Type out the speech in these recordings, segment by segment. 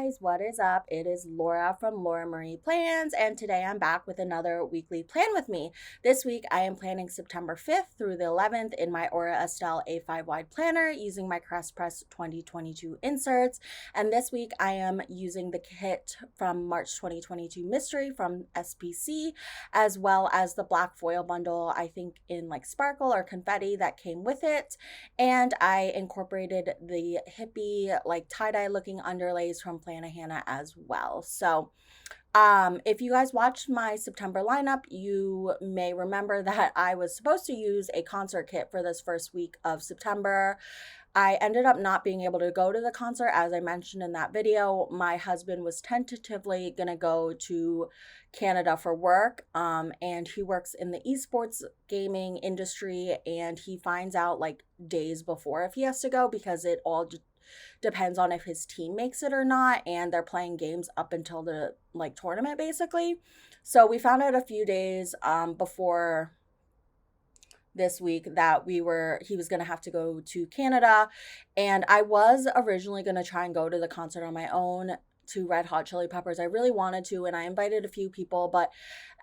guys, what is up? It is Laura from Laura Marie Plans, and today I'm back with another weekly plan with me. This week I am planning September 5th through the 11th in my Aura Estelle A5 wide planner using my Crest Press 2022 inserts. And this week I am using the kit from March 2022 Mystery from SPC, as well as the black foil bundle, I think in like sparkle or confetti that came with it. And I incorporated the hippie, like tie-dye looking underlays from Plannahannah as well. So if you guys watched my September lineup, you may remember that I was supposed to use a concert kit for this first week of September. I ended up not being able to go to the concert. As I mentioned in that video, my husband was tentatively going to go to Canada for work, and he works in the esports gaming industry, and he finds out like days before if he has to go because it all depends on if his team makes it or not, and they're playing games up until the like tournament basically. So we found out a few days before this week that he was going to have to go to Canada, and I was originally going to try and go to the concert on my own to Red Hot Chili Peppers. I really wanted to, and I invited a few people, but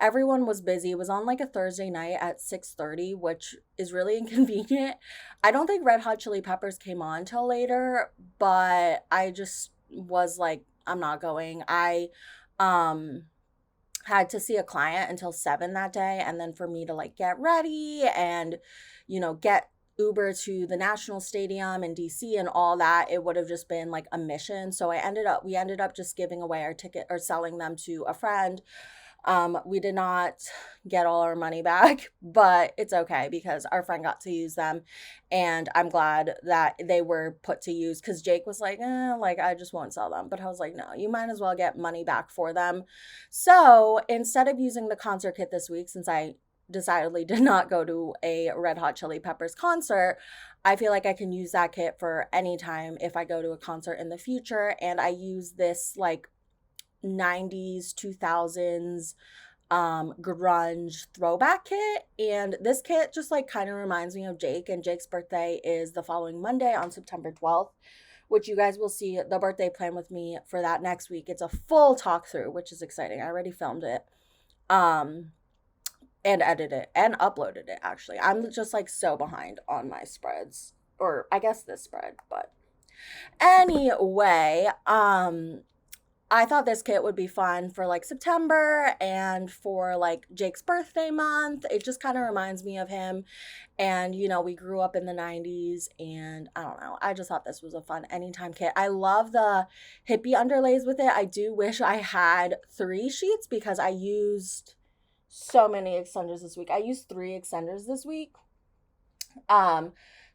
everyone was busy. It was on like a Thursday night at 6:30, which is really inconvenient. I don't think Red Hot Chili Peppers came on till later, but I just was like, I'm not going. I had to see a client until 7 that day, and then for me to like get ready and get Uber to the National Stadium in DC and all that, it would have just been like a mission. So we ended up just giving away our ticket or selling them to a friend. We did not get all our money back, but it's okay because our friend got to use them, and I'm glad that they were put to use because Jake was like, like I just won't sell them. But I was like, no, you might as well get money back for them. So instead of using the concert kit this week, since I decidedly did not go to a Red Hot Chili Peppers concert, I feel like I can use that kit for any time if I go to a concert in the future. And I use this like 90s 2000s grunge throwback kit, and this kit just like kind of reminds me of Jake, and Jake's birthday is the following Monday on September 12th, which you guys will see the birthday plan with me for that next week. It's a full talk through, which is exciting. I already filmed it and edited it and uploaded it. Actually, I'm just like so behind on my spreads, or I guess this spread, but anyway, I thought this kit would be fun for like September and for like Jake's birthday month. It just kind of reminds me of him. And, we grew up in the 90s, and I don't know. I just thought this was a fun anytime kit. I love the hippie underlays with it. I do wish I had 3 sheets because I used so many extenders this week. I used 3 extenders this week.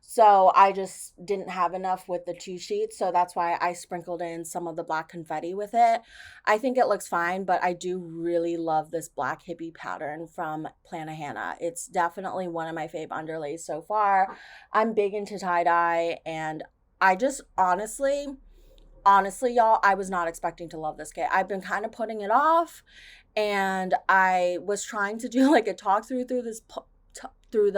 So I just didn't have enough with the 2 sheets. So that's why I sprinkled in some of the black confetti with it. I think it looks fine, but I do really love this black hippie pattern from Plannahannah. It's definitely one of my fave underlays so far. I'm big into tie-dye, and I just honestly, y'all, I was not expecting to love this kit. I've been kind of putting it off, and I was trying to do like a talk through this through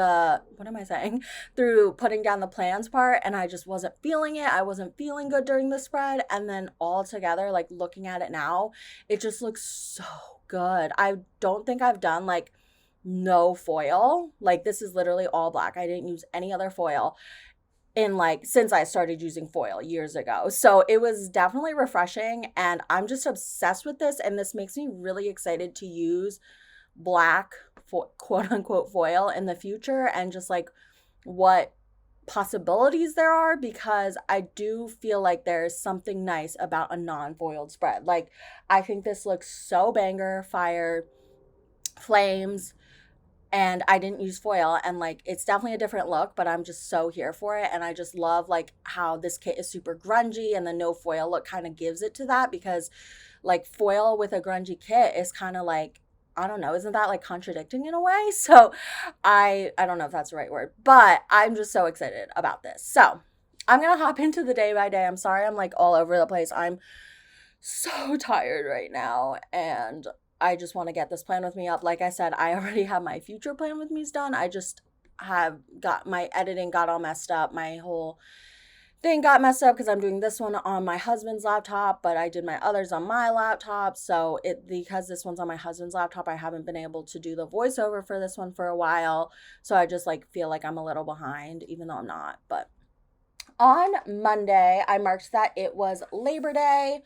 putting down the plans part, and I just wasn't feeling it. I wasn't feeling good during the spread, and then all together, like looking at it now, it just looks so good. I don't think I've done like no foil. Like this is literally all black. I didn't use any other foil in like since I started using foil years ago. So it was definitely refreshing, and I'm just obsessed with this, and this makes me really excited to use black quote unquote foil in the future, and just like what possibilities there are, because I do feel like there's something nice about a non-foiled spread. Like I think this looks so banger, fire, flames, and I didn't use foil, and like it's definitely a different look, but I'm just so here for it. And I just love like how this kit is super grungy, and the no foil look kind of gives it to that, because like foil with a grungy kit is kind of like, I don't know, isn't that like contradicting in a way? So I don't know if that's the right word, but I'm just so excited about this. So I'm going to hop into the day by day. I'm sorry I'm like all over the place. I'm so tired right now, and I just want to get this plan with me up. Like I said, I already have my future plan with me's done. I just have got my editing got all messed up. My whole thing got messed up because I'm doing this one on my husband's laptop, but I did my others on my laptop. So because this one's on my husband's laptop, I haven't been able to do the voiceover for this one for a while. So I just like feel like I'm a little behind, even though I'm not. But on Monday, I marked that it was Labor Day.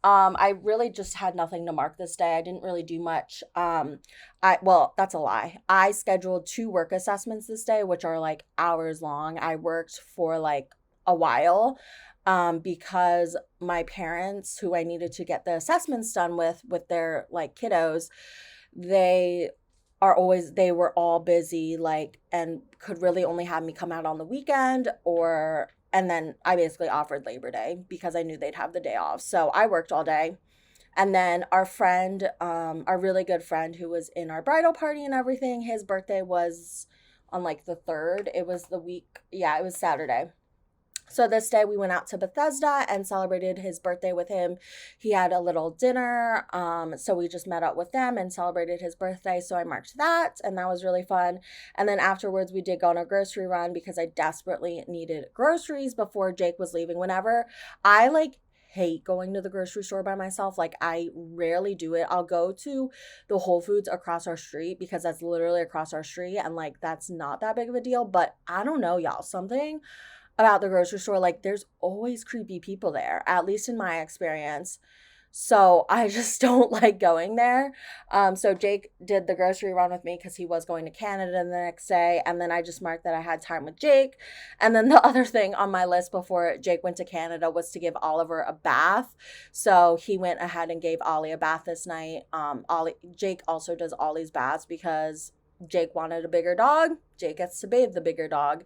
I really just had nothing to mark this day. I didn't really do much. Well, that's a lie. I scheduled 2 work assessments this day, which are like hours long. I worked for like a while because my parents, who I needed to get the assessments done with their like kiddos, they they were all busy, like, and could really only have me come out on the weekend, or and then I basically offered Labor Day because I knew they'd have the day off. So I worked all day. And then our friend, our really good friend who was in our bridal party and everything, his birthday was on like the 3rd. It was the week, yeah, it was Saturday. So this day we went out to Bethesda and celebrated his birthday with him. He had a little dinner. So we just met up with them and celebrated his birthday. So I marked that, and that was really fun. And then afterwards we did go on a grocery run because I desperately needed groceries before Jake was leaving. Whenever I like hate going to the grocery store by myself. Like, I rarely do it. I'll go to the Whole Foods across our street because that's literally across our street, and like that's not that big of a deal. But I don't know, y'all, something about the grocery store, like there's always creepy people there, at least in my experience. So I just don't like going there. So Jake did the grocery run with me because he was going to Canada the next day. And then I just marked that I had time with Jake. And then the other thing on my list before Jake went to Canada was to give Oliver a bath. So he went ahead and gave Ollie a bath this night. Jake also does Ollie's baths because Jake wanted a bigger dog. Jake gets to bathe the bigger dog.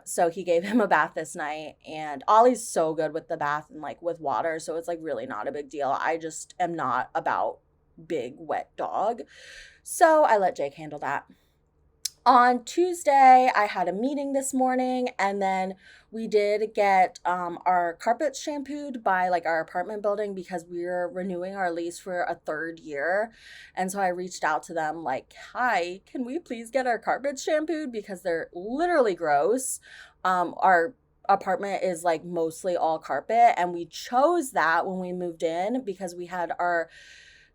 So he gave him a bath this night, and Ollie's so good with the bath and like with water. So it's like really not a big deal. I just am not about big wet dog. So I let Jake handle that. On Tuesday, I had a meeting this morning, and then we did get our carpets shampooed by like our apartment building because we're renewing our lease for a 3rd year. And so I reached out to them like, hi, can we please get our carpets shampooed because they're literally gross. Our apartment is like mostly all carpet, and we chose that when we moved in because we had our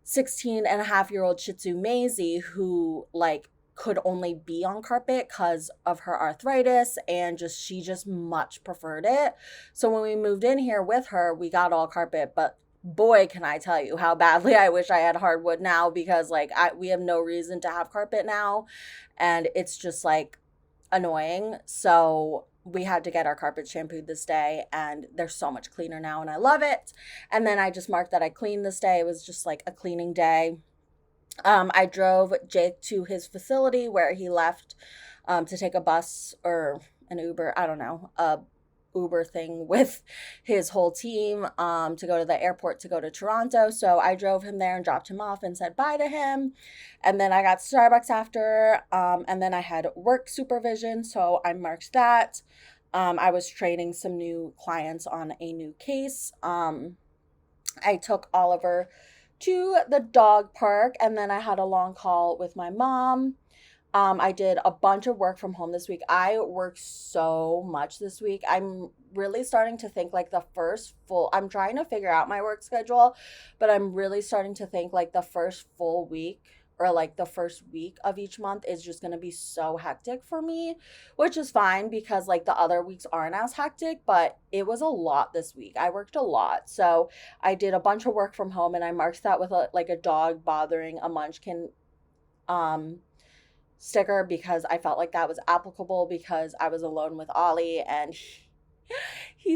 16-and-a-half-year-old Shih Tzu Maisie who like could only be on carpet because of her arthritis, and she just much preferred it. So when we moved in here with her, we got all carpet, but boy, can I tell you how badly I wish I had hardwood now because like we have no reason to have carpet now, and it's just like annoying. So we had to get our carpet shampooed this day, and they're so much cleaner now, and I love it. And then I just marked that I cleaned this day. It was just like a cleaning day. I drove Jake to his facility where he left to take a bus or an Uber, I don't know, a Uber thing with his whole team to go to the airport to go to Toronto. So I drove him there and dropped him off and said bye to him. And then I got Starbucks after, and then I had work supervision, so I marked that. I was training some new clients on a new case. I took Oliver to the dog park, and then I had a long call with my mom. I did a bunch of work from home this week. I worked so much this week. I'm really starting to think like I'm trying to figure out my work schedule, but I'm really starting to think like the first full week or like the first week of each month is just going to be so hectic for me, which is fine because like the other weeks aren't as hectic, but it was a lot this week. I worked a lot. So I did a bunch of work from home, and I marked that with a dog bothering a munchkin sticker because I felt like that was applicable because I was alone with Ollie, and he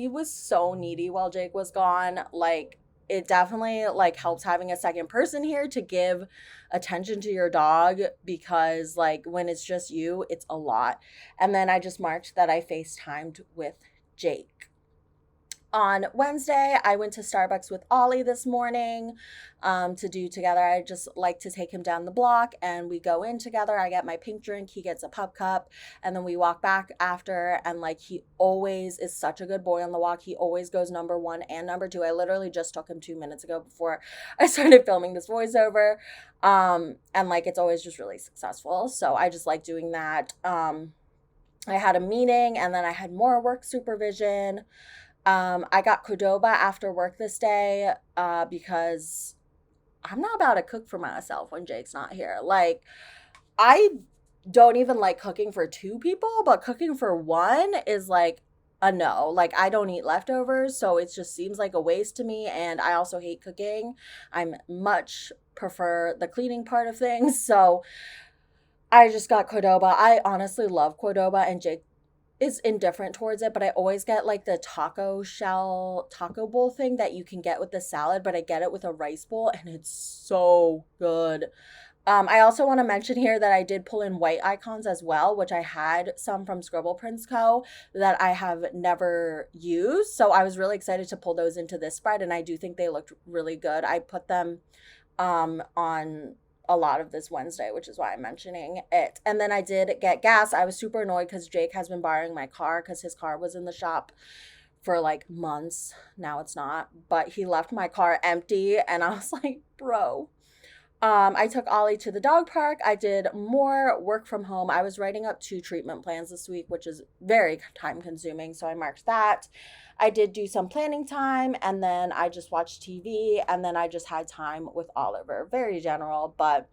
was so needy while Jake was gone. Like, it definitely like helps having a second person here to give attention to your dog because like when it's just you, it's a lot. And then I just marked that I FaceTimed with Jake. On Wednesday, I went to Starbucks with Ollie this morning to do together. I just like to take him down the block and we go in together. I get my pink drink, he gets a pup cup, and then we walk back after. And like, he always is such a good boy on the walk. He always goes number 1 and number 2. I literally just took him 2 minutes ago before I started filming this voiceover. And like, it's always just really successful. So I just like doing that. I had a meeting and then I had more work supervision. I got Qdoba after work this day because I'm not about to cook for myself when Jake's not here. Like, I don't even like cooking for two people, but cooking for one is like a no. Like, I don't eat leftovers, so it just seems like a waste to me. And I also hate cooking. I'm much prefer the cleaning part of things. So I just got Qdoba. I honestly love Qdoba, and Jake is indifferent towards it, but I always get like the taco shell taco bowl thing that you can get with the salad, but I get it with a rice bowl and it's so good. I also want to mention here that I did pull in white icons as well, which I had some from Scribble Prints Co. that I have never used. So I was really excited to pull those into this spread, and I do think they looked really good. I put them on a lot of this Wednesday, which is why I'm mentioning it. And then I did get gas. I was super annoyed because Jake has been borrowing my car because his car was in the shop for like months. Now it's not, but he left my car empty, and I was like, bro. I took Ollie to the dog park. I did more work from home. I was writing up 2 treatment plans this week, which is very time consuming. So I marked that. I did do some planning time, and then I just watched TV, and then I just had time with Oliver. Very general, but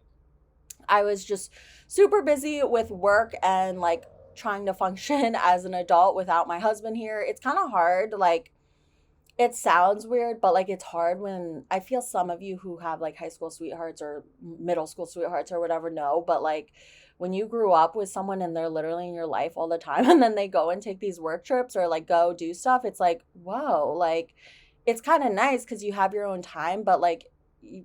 I was just super busy with work and like trying to function as an adult without my husband here. It's kind of hard. Like, it sounds weird, but like it's hard when I feel some of you who have like high school sweethearts or middle school sweethearts or whatever know, but like when you grew up with someone and they're literally in your life all the time and then they go and take these work trips or like go do stuff, it's like, whoa, like it's kind of nice because you have your own time, but like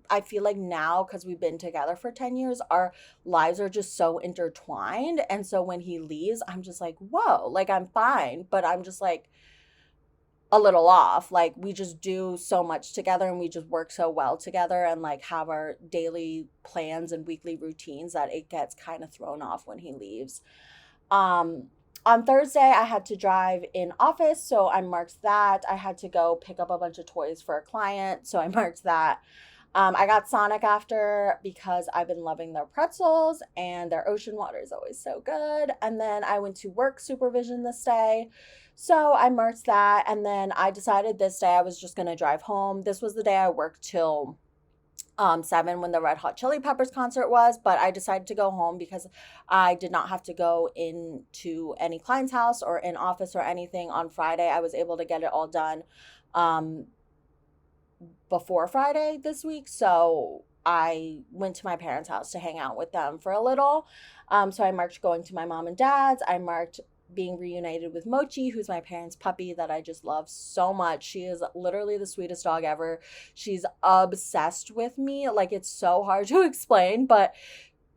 I feel like now because we've been together for 10 years, our lives are just so intertwined. And so when he leaves, I'm just like, whoa, like I'm fine, but I'm just like, a little off. Like we just do so much together and we just work so well together and like have our daily plans and weekly routines that it gets kind of thrown off when he leaves. Um on Thursday I had to drive in office, so I marked that. I had to go pick up a bunch of toys for a client, so I marked that. I got Sonic after because I've been loving their pretzels and their ocean water is always so good. And then I went to work supervision this day. So I marked that. And then I decided this day I was just going to drive home. This was the day I worked till 7 when the Red Hot Chili Peppers concert was, but I decided to go home because I did not have to go into any client's house or in office or anything on Friday. I was able to get it all done. Um, before Friday this week. So I went to my parents' house to hang out with them for a little. So I marked going to my mom and dad's. I marked being reunited with Mochi, who's my parents' puppy that I just love so much. She is literally the sweetest dog ever. She's obsessed with me. Like, it's so hard to explain, but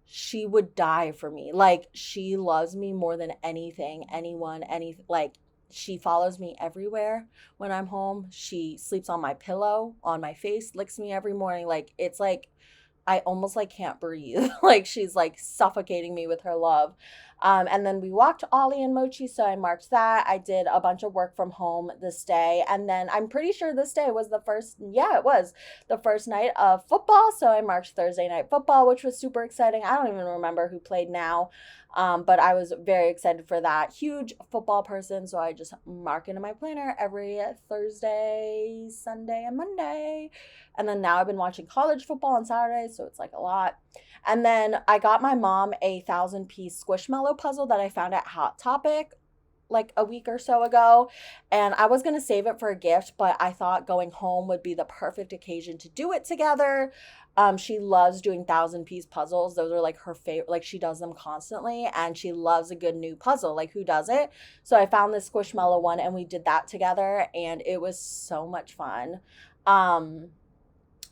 she would die for me. Like, she loves me more than anything, anyone, anything. Like, she follows me everywhere when I'm home. She sleeps on my pillow, on my face, licks me every morning. Like, it's like I almost like can't breathe. Like, she's like suffocating me with her love. And then we walked Ollie and Mochi, so I marked that. I did a bunch of work from home this day. And then I'm pretty sure this day was the first, yeah, it was the first night of football. So I marked Thursday night football, which was super exciting. I don't even remember who played now. But I was very excited for that. Huge football person, so I just mark into my planner every Thursday, Sunday, and Monday. And then now I've been watching college football on Saturdays, so it's like a lot. And then I got my mom a 1,000-piece Squishmallow puzzle that I found at Hot Topic like a week or so ago, and I was going to save it for a gift, but I thought going home would be the perfect occasion to do it together. She loves doing 1,000-piece puzzles. Those are like her favorite. Like, she does them constantly, and she loves a good new puzzle. Like, who does it? So I found this Squishmallow one, and we did that together, and it was so much fun. Um,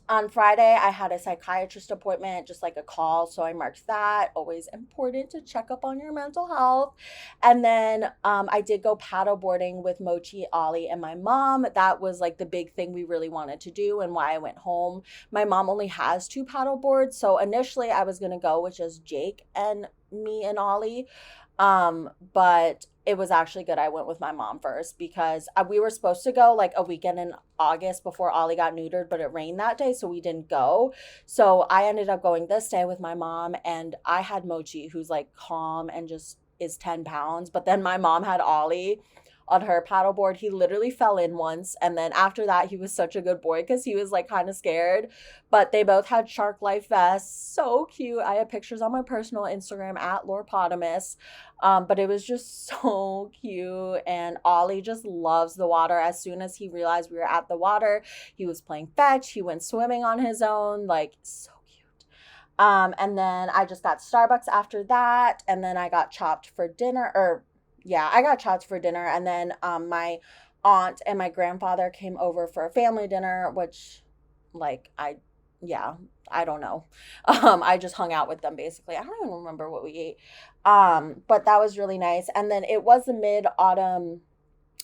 on Friday, I had a psychiatrist appointment, just like a call. So I marked that. Always important to check up on your mental health. And then I did go paddle boarding with Mochi, Ollie, and my mom. That was like the big thing we really wanted to do and why I went home. My mom only has 2 paddle boards. So initially I was going to go with just Jake and me and Ollie. But it was actually good I went with my mom first because we were supposed to go like a weekend in August before Ollie got neutered, but it rained that day, so we didn't go. So I ended up going this day with my mom, and I had Mochi, who's like calm and just is 10 pounds. But then my mom had Ollie on her paddleboard. He literally fell in once. And then after that, he was such a good boy because he was like kind of scared. But they both had shark life vests. So cute. I have pictures on my personal Instagram at Lorepotamus. But it was just so cute. And Ollie just loves the water. As soon as he realized we were at the water, he was playing fetch. He went swimming on his own. Like, so cute. And then I just got Starbucks after that. And then I got chopped for dinner. I got chopped for dinner. And then my aunt and my grandfather came over for a family dinner, which, like, I don't know. I just hung out with them basically. I don't even remember what we ate. But that was really nice. And then it was the Mid-Autumn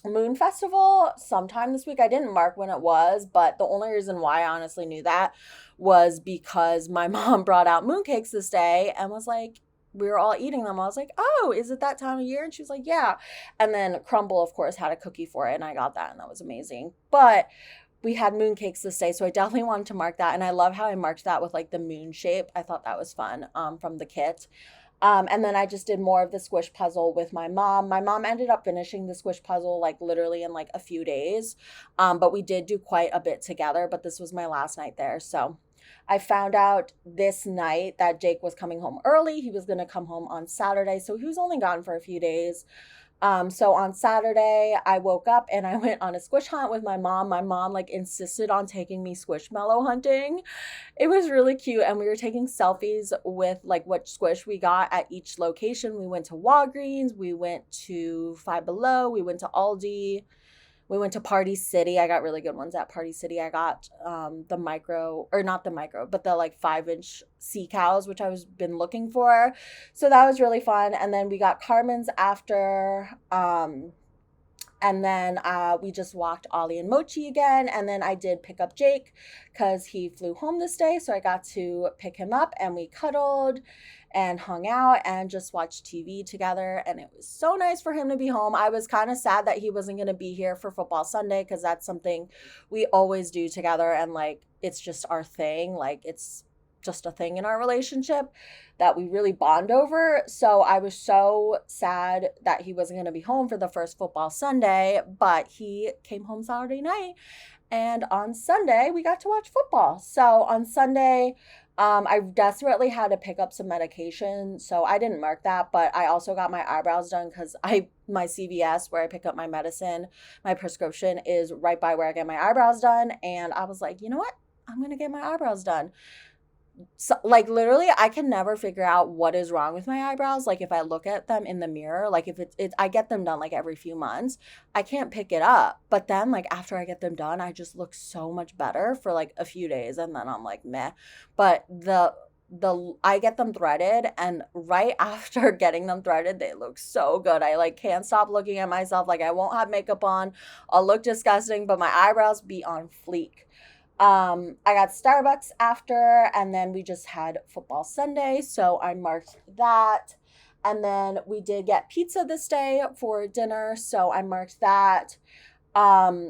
Moon Festival sometime this week. I didn't mark when it was, but the only reason why I honestly knew that was because my mom brought out mooncakes this day and was like, we were all eating them. I was like, oh, is it that time of year? And she was like, yeah. And then Crumble, of course, had a cookie for it, and I got that, and that was amazing. But we had mooncakes this day, so I definitely wanted to mark that. And I love how I marked that with like the moon shape. I thought that was fun from the kit. And then I just did more of the squish puzzle with my mom. My mom ended up finishing the squish puzzle like literally in like a few days. But we did do quite a bit together, but this was my last night there. So I found out this night that Jake was coming home early. He was going to come home on Saturday. So he was only gone for a few days. So on Saturday, I woke up and I went on a squish hunt with my mom. My mom like insisted on taking me squishmallow hunting. It was really cute. And we were taking selfies with like what squish we got at each location. We went to Walgreens. We went to Five Below. We went to Aldi. We went to Party City. I got really good ones at Party City. I got the micro, or not the micro, but the like 5-inch sea cows, which I was been looking for. So that was really fun. And then we got Carmen's after. And then we just walked Ollie and Mochi again. And then I did pick up Jake because he flew home this day. So I got to pick him up and we cuddled and hung out and just watched TV together. And it was so nice for him to be home. I was kind of sad that he wasn't going to be here for football Sunday because that's something we always do together. And like, it's just our thing. Like, it's just a thing in our relationship that we really bond over. So I was so sad that he wasn't going to be home for the first football Sunday, but he came home Saturday night. And on Sunday, we got to watch football. So on Sunday, I desperately had to pick up some medication, so I didn't mark that, but I also got my eyebrows done because my CVS where I pick up my medicine, my prescription is right by where I get my eyebrows done, and I was like, you know what? I'm going to get my eyebrows done. So, like, literally, I can never figure out what is wrong with my eyebrows. Like, if I look at them in the mirror, like, if I get them done, like, every few months, I can't pick it up. But then, like, after I get them done, I just look so much better for, like, a few days. And then I'm like, meh. But I get them threaded, and right after getting them threaded, they look so good. I, like, can't stop looking at myself. Like, I won't have makeup on. I'll look disgusting, but my eyebrows be on fleek. I got Starbucks after, and then we just had football Sunday, so I marked that. And then we did get pizza this day for dinner, so I marked that.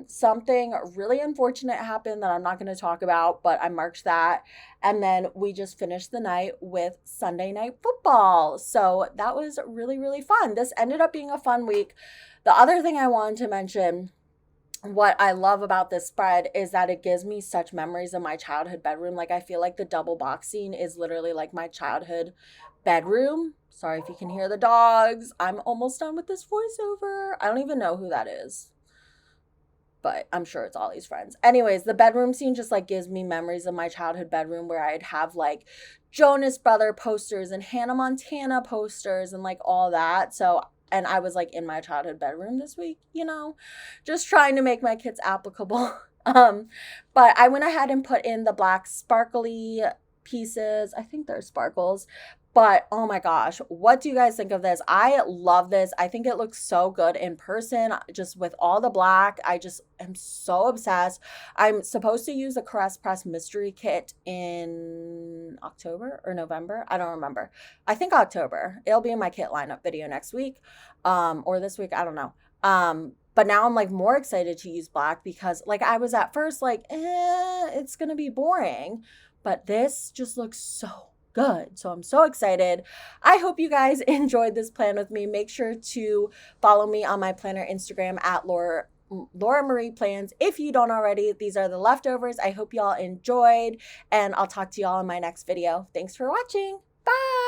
Something really unfortunate happened that I'm not going to talk about, but I marked that. And then we just finished the night with Sunday night football. So that was really, really fun. This ended up being a fun week. The other thing I wanted to mention, what I love about this spread is that it gives me such memories of my childhood bedroom. Like, I feel like the double box scene is literally like my childhood bedroom. Sorry if you can hear the dogs. I'm almost done with this voiceover. I don't even know who that is, but I'm sure it's Ollie's friends. Anyways, the bedroom scene just like gives me memories of my childhood bedroom where I'd have like Jonas Brother posters and Hannah Montana posters and like all that. And I was like in my childhood bedroom this week, just trying to make my kits applicable. But I went ahead and put in the black sparkly pieces. I think they're sparkles. But oh my gosh, what do you guys think of this? I love this. I think it looks so good in person, just with all the black. I just am so obsessed. I'm supposed to use a Caress Press mystery kit in October or November. I don't remember. I think October. It'll be in my kit lineup video next week, or this week. I don't know. But now I'm like more excited to use black because like I was at first like, it's going to be boring. But this just looks so good. So I'm so excited. I hope you guys enjoyed this plan with me. Make sure to follow me on my planner Instagram at Laura Marie Plans. If you don't already, these are the leftovers. I hope y'all enjoyed, and I'll talk to y'all in my next video. Thanks for watching. Bye.